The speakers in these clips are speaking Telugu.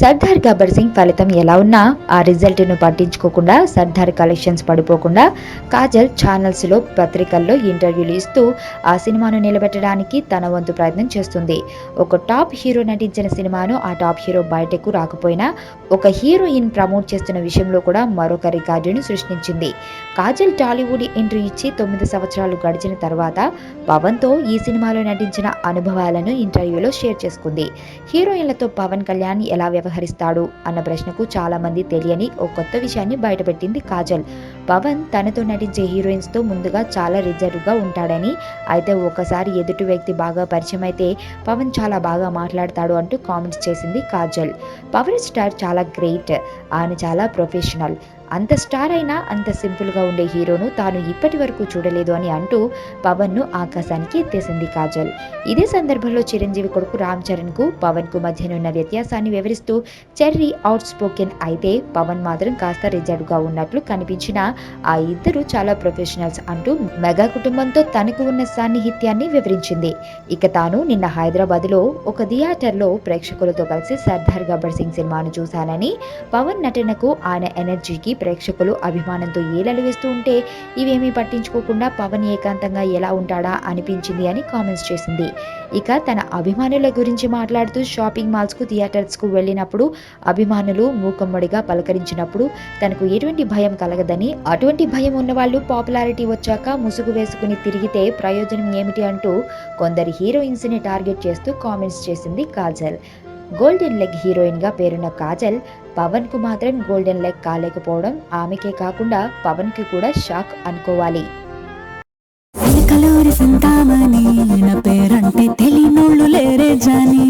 సర్దార్ గబ్బర్ సింగ్ ఫలితం ఎలా ఉన్నా ఆ రిజల్ట్ను పట్టించుకోకుండా సర్దార్ కలెక్షన్స్ పడిపోకుండా కాజల్ ఛానల్స్లో పత్రికల్లో ఇంటర్వ్యూలు ఇస్తూ ఆ సినిమాను నిలబెట్టడానికి తన వంతు ప్రయత్నం చేస్తుంది. ఒక టాప్ హీరో నటించిన సినిమాను ఆ టాప్ హీరో బయటకు రాకపోయినా ఒక హీరోయిన్ ప్రమోట్ చేస్తున్న విషయంలో కూడా మరొక రికార్డును సృష్టించింది. కాజల్ టాలీవుడ్ ఎంట్రీ ఇచ్చి 9 సంవత్సరాలు గడిచిన తర్వాత పవన్తో ఈ సినిమాలో నటించిన అనుభవాలను ఇంటర్వ్యూలో షేర్ చేసుకుంది. హీరోయిన్లతో పవన్ కళ్యాణ్ ఎలా వ్యవహరిస్తాడు అన్న ప్రశ్నకు చాలా మంది తెలియని ఓ కొత్త విషయాన్ని బయటపెట్టింది కాజల్. పవన్ తనతో నటించే హీరోయిన్స్ తో ముందుగా చాలా రిజర్వ్ గా ఉంటాడని, అయితే ఒకసారి ఎదుటి వ్యక్తి బాగా పరిచయం అయితే పవన్ చాలా బాగా మాట్లాడతాడు అంటూ కామెంట్స్ చేసింది కాజల్. పవర్ స్టార్ చాలా గ్రేట్, ఆయన చాలా ప్రొఫెషనల్, అంత స్టార్ అయినా అంత సింపుల్గా ఉండే హీరోను తాను ఇప్పటి వరకు చూడలేదు అని అంటూ పవన్ను ఆకాశానికి ఎత్తేసింది కాజల్. ఇదే సందర్భంలో చిరంజీవి కొడుకు రామ్ చరణ్కు పవన్కు మధ్యనున్న వ్యత్యాసాన్ని వివరిస్తూ చెర్రీ అవుట్ స్పోకెన్ అయితే పవన్ మాత్రం కాస్త రిజర్వ్గా ఉన్నట్లు కనిపించినా ఆ ఇద్దరు చాలా ప్రొఫెషనల్స్ అంటూ మెగా కుటుంబంతో తనకు ఉన్న సాన్నిహిత్యాన్ని వివరించింది. ఇక తాను నిన్న హైదరాబాద్లో ఒక థియేటర్లో ప్రేక్షకులతో కలిసి సర్దార్ గబ్బర్ సింగ్ సినిమాను చూశానని, పవన్ నటనకు ఆయన ఎనర్జీకి ప్రేక్షకులు అభిమానంతో ఏలలు వేస్తూ ఉంటే ఇవేమీ పట్టించుకోకుండా పవన్ ఏకాంతంగా ఎలా ఉంటాడా అనిపించింది అని కామెంట్స్ చేసింది. ఇక తన అభిమానుల గురించి మాట్లాడుతూ షాపింగ్ మాల్స్ కు థియేటర్స్ కు వెళ్ళినప్పుడు అభిమానులు మూకమ్మడిగా పలకరించినప్పుడు తనకు ఎటువంటి భయం కలగదని, అటువంటి భయం ఉన్న వాళ్ళు పాపులారిటీ వచ్చాక ముసుగు వేసుకుని తిరిగితే ప్రయోజనం ఏమిటి అంటూ కొందరి హీరోయిన్స్ ని టార్గెట్ చేస్తూ కామెంట్స్ చేసింది కాజల్. గోల్డెన్ లెగ్ హీరోయిన్ గా పేరున్న కాజల్ పవన్ కు మాత్రం గోల్డెన్ లెగ్ కాలేకపోవడం ఆమెకే కాకుండా పవన్ కి కూడా షాక్ అనుకోవాలి. పేరంటే తెలియనోళ్ళు లేరే జాని,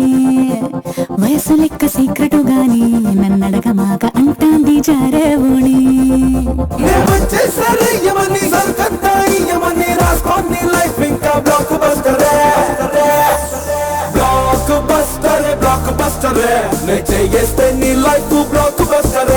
వయసు లెక్క సీక్రెట్ గాని నన్నడగ మాక అంటాంది జారేవుని. బ్లాక్ బస్టర్ నే చేస్తే నీ లైఫ్ బ్లాక్ బస్టర్.